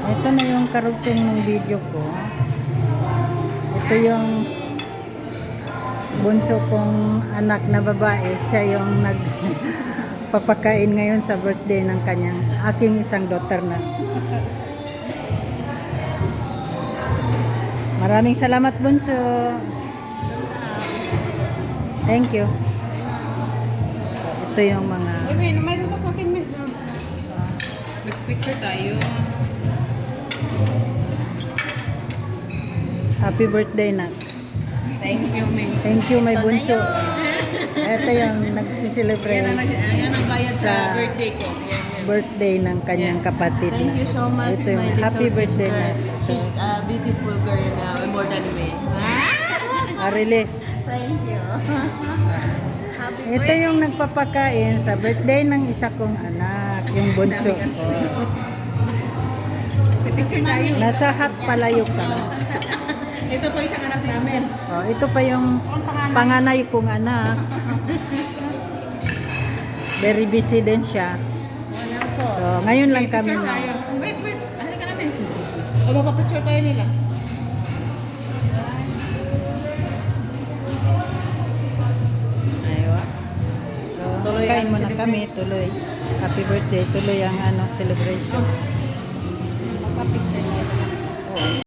Ito na yung karugtong ng video ko. Ito yung bunso kong anak na babae. Siya yung nagpapakain ngayon sa birthday ng kanyang aking isang daughter na. Maraming salamat, bunso. Thank you. Ito yung mga... Wait, mayroon ka sa akin, may. Mag-picture tayo. Happy birthday, Nat. Thank you, May. Thank you, my bunso. Ito yung nagsiselebrate Yan ang bayad sa Sa- birthday ko. Yan. birthday ng kanyang kapatid. Thank you so much, Ito yung my little happy birthday, sister. Nat. She's a beautiful girl now, more than me. Really? Thank you. Ito yung nagpapakain sa birthday ng isa kong anak, yung bunso ko. Picture tayo. Nasa hot palayok ka. Ito po isang anak namin. Oh, ito pa yung panganay kong anak. Very busy din siya. So, ngayon lang kami Picture na. tayo. Wait. Halika natin. O, mapapicture tayo nila. Aywa. So, Tuloy kain ang muna kami, tuloy. Happy birthday, tuloy ang celebration.